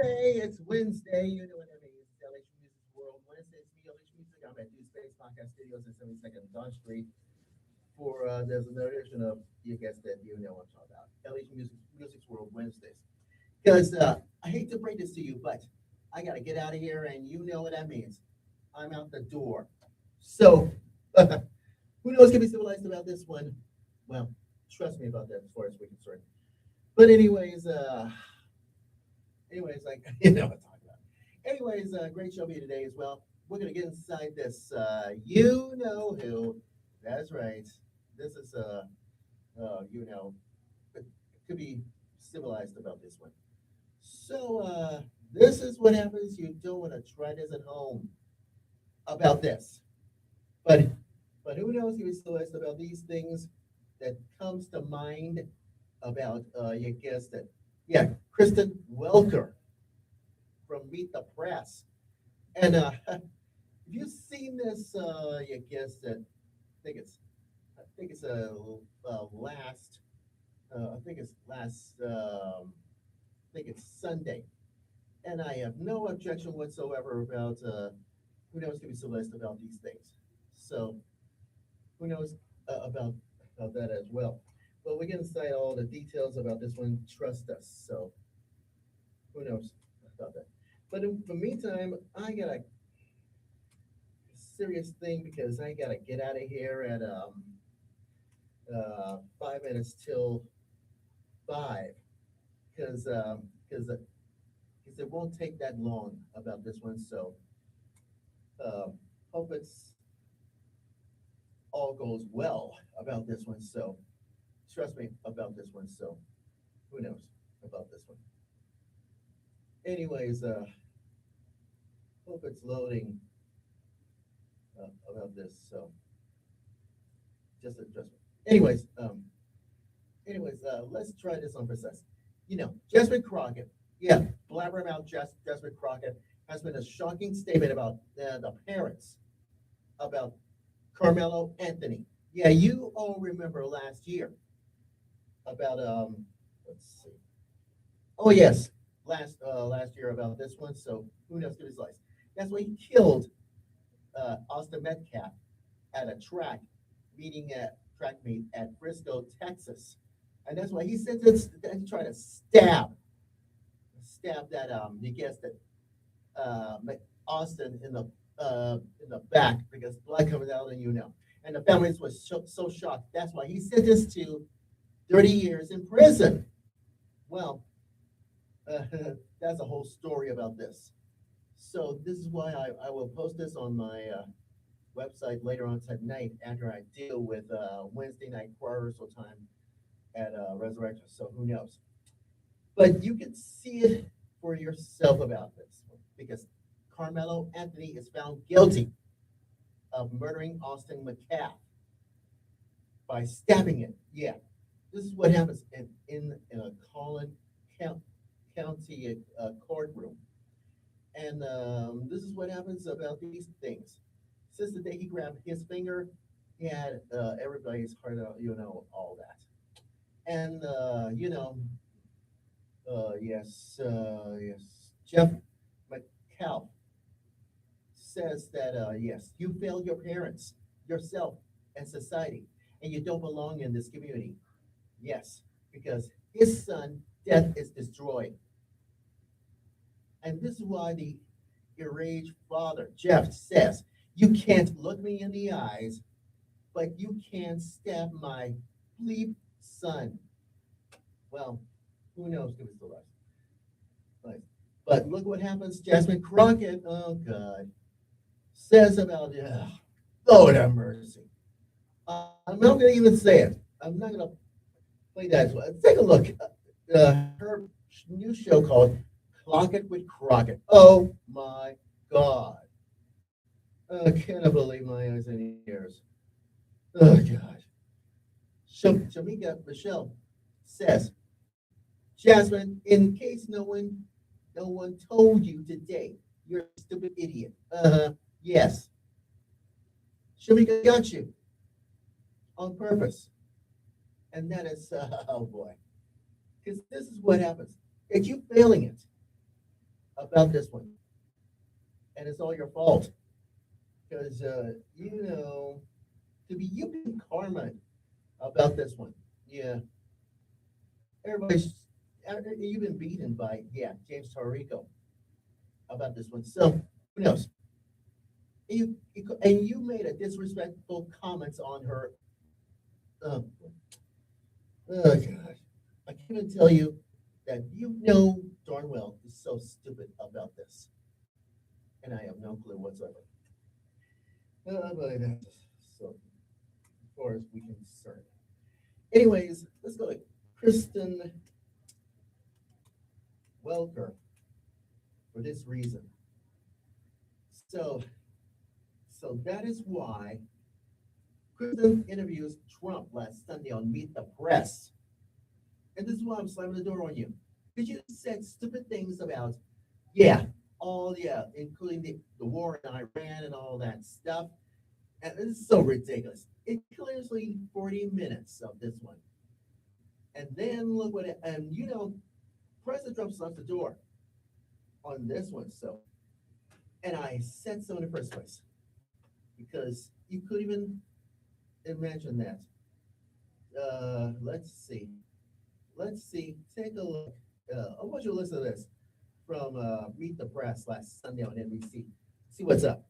Hey, it's Wednesday. You know what that means. It's LHMusic World Wednesdays. Me, LHMusic. I'm at New Space Podcast Studios at 72nd Don Street. For there's another edition of you guessed it. You know what I'm talking about. LHMusic's World Wednesdays. Because I hate to break this to you, but I gotta get out of here, and you know what that means. I'm out the door. So who knows? Can be civilized about this one. Well, trust me about that as far as we're concerned. But anyways, like you know what I'm talking about. Anyways, great show for you today as well. We're gonna get inside this. You know who? That's right. This is you know, it could be civilized about this one. So this is what happens. You don't want to try this at home about this, but who knows? Can be civilized about these things that comes to mind about you guessed it. Yeah, Kristen Welker from Meet the Press. And have you seen this? You guessed it. I think it's last. I think it's last. I think it's Sunday. And I have no objection whatsoever about who knows can be so list about these things. So who knows about that as well. But we can cite all the details about this one. Trust us. So who knows about that. But in the meantime, I got a serious thing because I gotta get out of here at 5 minutes till 5 because it won't take that long about this one. So hope it's all goes well about this one. So trust me about this one. So who knows about this one? Anyways, hope it's loading about this. So just let's try this on process. You know, Jasmine Crockett. Yeah, blabber about Jasmine Crockett has been a shocking statement about the parents about Carmelo Anthony. Yeah, you all remember last year about let's see. Oh yes, last year about this one. So who knows who his life? That's why he killed Austin Metcalf at a track meet at Frisco, Texas, and that's why he said this. He tried to stab that you guessed it, Austin in the back because blood comes out and you know, and the families was so shocked. That's why he sentenced to 30 years in prison. Well, uh, that's a whole story about this. So this is why I will post this on my website later on tonight after I deal with Wednesday night choir rehearsal time at Resurrection. So who knows? But you can see it for yourself about this because Carmelo Anthony is found guilty of murdering Austin McCaff by stabbing him. Yeah, this is what happens in a Collin County courtroom. And this is what happens about these things. Since the day he grabbed his finger, he had everybody's heart out, you know, all that. And, yes, Jeff McCall says that, yes, you failed your parents, yourself, and society, and you don't belong in this community. Yes, because his son, death is destroyed. And this is why the enraged father, Jeff, says, you can't look me in the eyes, but you can stab my bleep son. Well, who knows if it's the rest. But look what happens. Jasmine Crockett, oh God, says about, Lord have mercy. I'm not going to even say it. I'm not going to play that. Take a look. Her new show called Clock It with Crockett. Oh my God. I can't believe my eyes and ears. Oh God. Shamika Michelle says, Jasmine, in case no one told you today, you're a stupid idiot. Yes. Shamika got you on purpose. And that is, oh boy. Because this is what happens. It's you failing it about this one, and it's all your fault because to be you being karma about this one. Yeah, everybody's you've been beaten by James Tarico about this one. So who knows? And you made a disrespectful comments on her. Um, oh gosh, I can't even tell you that you know darn well is so stupid about this, and I have no clue whatsoever. But so as far as we concerned. Anyways, let's go to Kristen Welker for this reason. So, so that is why Kristen interviews Trump last Sunday on Meet the Press. And this is why I'm slamming the door on you. Because you said stupid things about, yeah, including the war in Iran and all that stuff. And it's so ridiculous. It clearly 40 minutes of this one. And then look what President Trump slammed the door on this one. So, and I said so in the first place because you couldn't even imagine that. Let's see. Let's see. Take a look. I want you to listen to this from Meet the Press last Sunday on NBC. See what's up.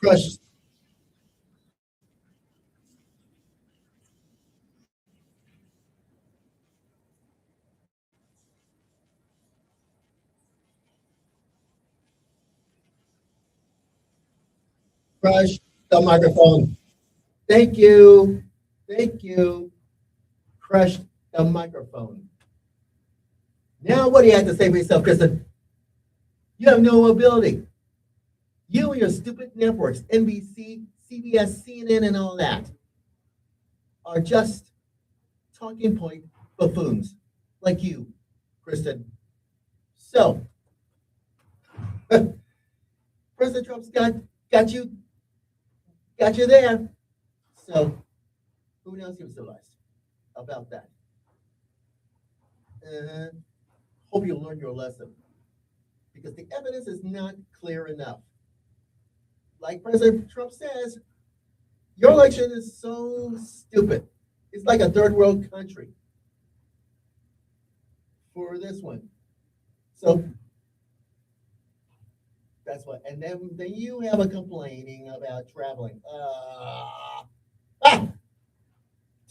Crush, crush the microphone. Thank you. Thank you. Crushed the microphone. Now, what do you have to say for yourself, Kristen? You have no ability. You and your stupid networks, NBC, CBS, CNN, and all that, are just talking point buffoons like you, Kristen. So, President Trump's got you got you there. So, who knows he was civilized about that? Uh, hope you learned your lesson because the evidence is not clear enough. Like President Trump says, your election is so stupid. It's like a third world country for this one. So that's what. And then you have a complaining about traveling.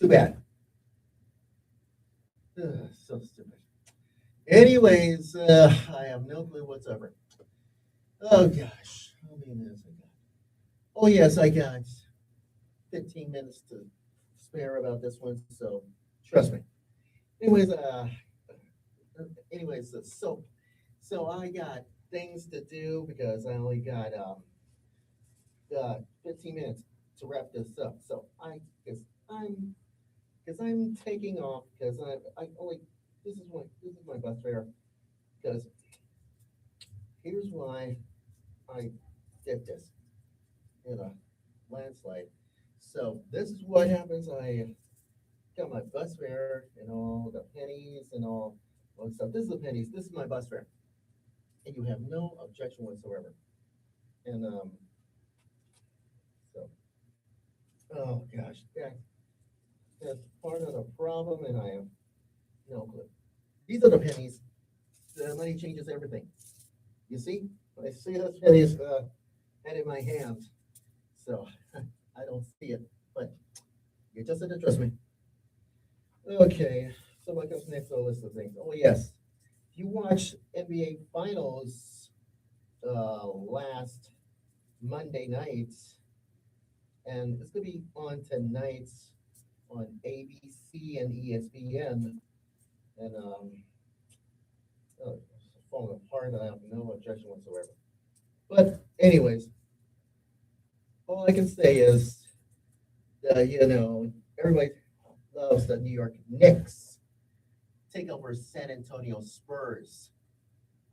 Too bad. So stupid. Anyways, I have no clue whatsoever. Oh gosh, how many minutes I got? Oh yes, I got 15 minutes to spare about this one. So trust me. Anyways, so I got things to do because I only got 15 minutes to wrap this up. So I guess I'm because I'm taking off because I only this is my bus fare because here's why I did this in a landslide. So this is what happens. I got my bus fare and all the pennies and all the stuff. This is the pennies. This is my bus fare, and you have no objection whatsoever. And so gosh, that's part of the problem, and I have no clue. These are the pennies. The money changes everything. You see? When I see those pennies had in my hand, so I don't see it, but you just have to trust me. Okay, so what comes next on the list of things? Oh yes, if you watched NBA Finals last Monday night, and it's gonna be on tonight on ABC and ESPN, and oh, it's falling apart. I have no objection whatsoever. But anyways, all I can say is, everybody loves the New York Knicks take over San Antonio Spurs.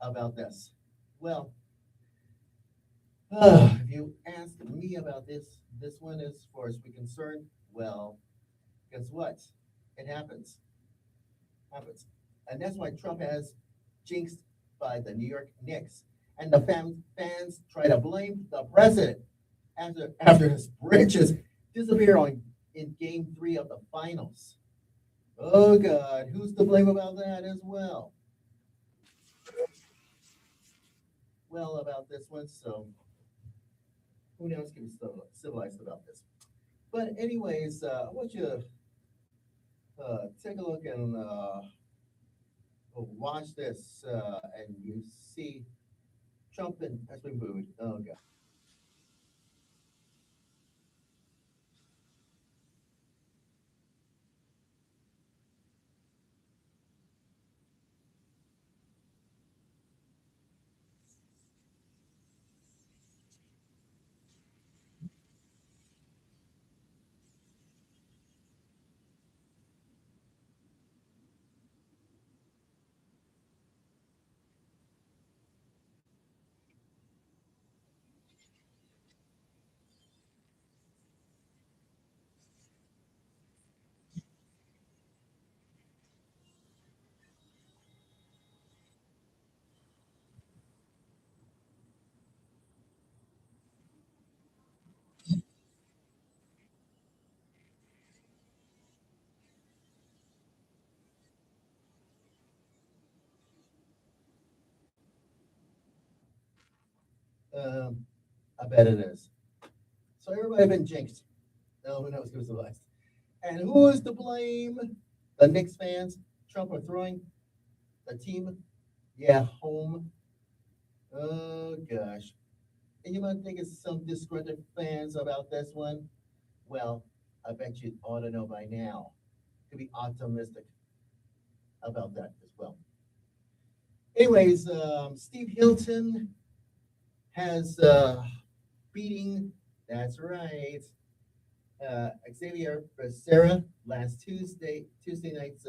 How about this? Well, if you ask me about this one as far as we're concerned, well, guess what? It happens, and that's why Trump has jinxed by the New York Knicks, and the fans try to blame the president after his bridges disappear on in Game 3 of the finals. Oh God, who's to blame about that as well? Well, about this one, so who knows can be civilized about this. But anyways, I want you to take a look and watch this, and you see Trump and has been booed. Oh God. Um, I bet it is. So everybody been jinxed. No, who knows who's the last? And who is to blame? The Knicks fans. Trump are throwing the team, yeah, home. Oh gosh. And you might think it's some disgruntled fans about this one. Well, I bet you ought to know by now to be optimistic about that as well. Anyways, Steve Hilton has beating, that's right, Xavier Becerra last Tuesday night's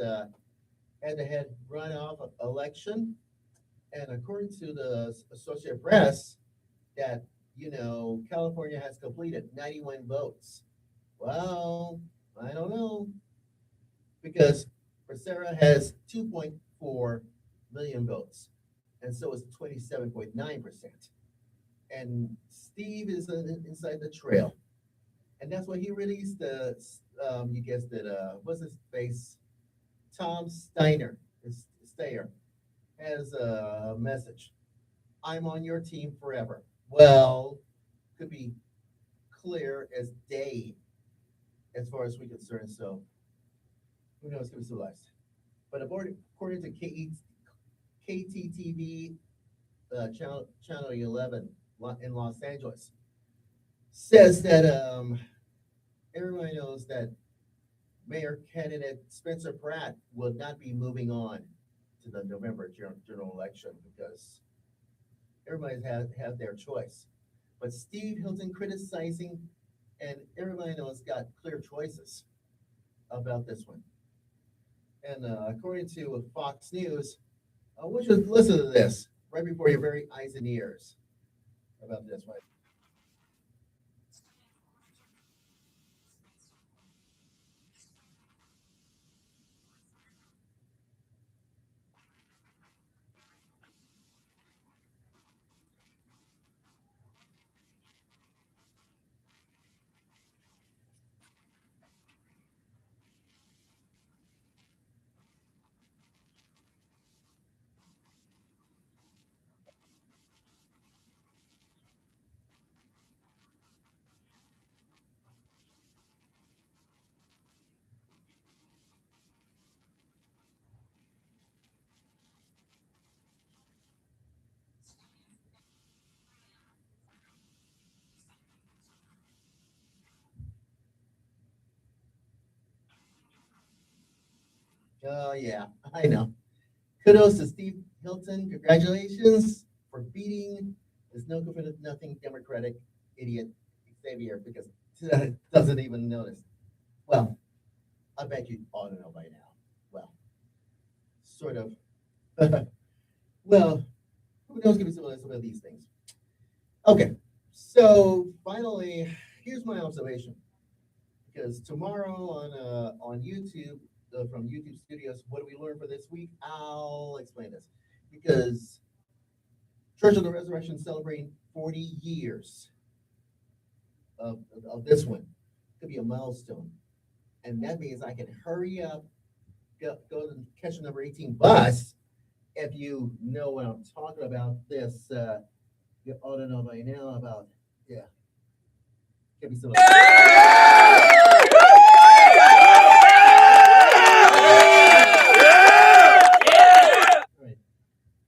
head-to-head runoff election. And according to the Associated Press, that California has completed 91 votes. Well, I don't know because Becerra has 2.4 million votes, and so is 27.9%. And Steve is inside the trail, and that's why he released the you guessed it, what's his face, Tom Steyer has a message. I'm on your team forever. Well, could be clear as day as far as we're concerned. So who knows who's the last? But according to KTTV, channel 11 in Los Angeles, says that everybody knows that mayor candidate Spencer Pratt will not be moving on to the November general election because everybody have their choice. But Steve Hilton criticizing, and everybody knows got clear choices about this one. And according to Fox News, I want you to listen to this right before your very eyes and ears about this one. Oh, yeah, I know. Kudos to Steve Hilton. Congratulations for beating this no good for nothing Democratic idiot Xavier because doesn't even notice. Well, I bet you ought to know by now. Well, sort of. Well, who knows? Give me some of these things. Okay, so finally, here's my observation. Because tomorrow on YouTube, from YouTube Studios, what do we learn for this week? I'll explain this. Because Church of the Resurrection is celebrating 40 years of this one. Could be a milestone. And that means I can hurry up, go and catch the number 18 bus. If you know what I'm talking about, this, you ought to know by now about, yeah. Give me some. Right.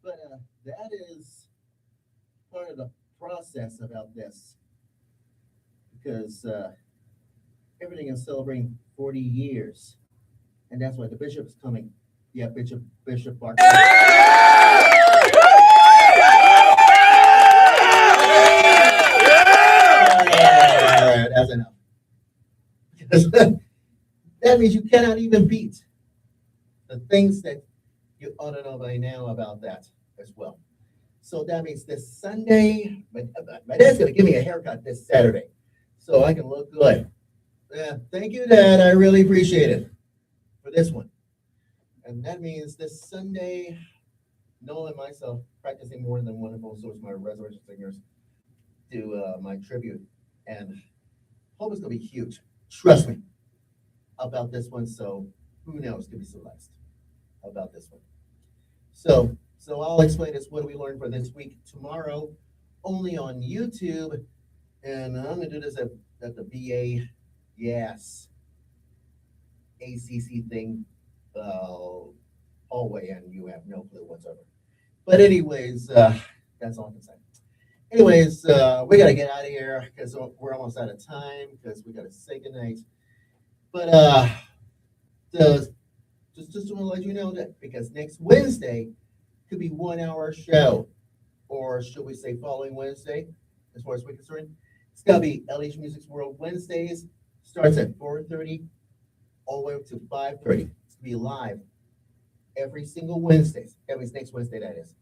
But that is part of the process about this because everything is celebrating 40 years. And that's why the bishop is coming. Yeah, Bishop Barker. That's enough. Because that means you cannot even beat the things that you ought to know by now about that as well. So that means this Sunday, my dad's going to give me a haircut this Saturday so I can look good. Thank you, Dad. I really appreciate it for this one. And that means this Sunday, Noel and myself practicing more than wonderful, so is my resurrection singers, do my tribute. And hope it's going to be huge. Trust me about this one. So who knows? Could be Celeste about this one. So I'll explain this. What do we learn for this week? Tomorrow, only on YouTube. And I'm going to do this at the BA, yes, ACC thing, hallway, and you have no clue whatsoever. But anyways, that's all I can say. Anyways, we got to get out of here because we're almost out of time because we got to say goodnight. But just want to let you know that because next Wednesday could be 1 hour show, or should we say following Wednesday, as far as we're concerned. It's got to be LHMusic's World Wednesdays. Starts at 4:30 all the way up to 5:30. It's going to be live every single Wednesday. Every next Wednesday, that is.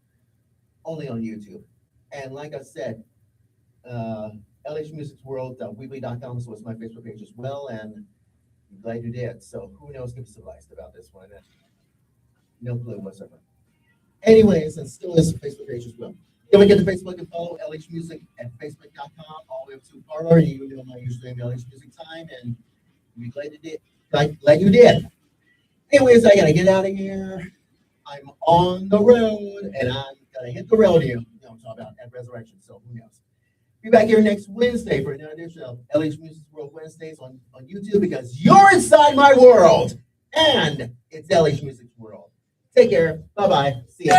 Only on YouTube. And like I said, LHMusic'sWorld.weebly.com, so it's my Facebook page as well, and I'm glad you did. So who knows, give us advice about this one. No clue whatsoever. Anyways, and still is a Facebook page as well. Don't forget to Facebook and follow LHMusic at Facebook.com, all the way up to Parlor. You know my username, LHMusicTime, and we're glad you did. Glad you did. Anyways, I gotta get out of here. I'm on the road, and I'm gonna hit the rodeo. You know what I'm talking about at Resurrection. So who knows? Be back here next Wednesday for another edition of LHMusic's World Wednesdays on YouTube because you're inside my world, and it's LHMusic's World. Take care. Bye bye. See ya.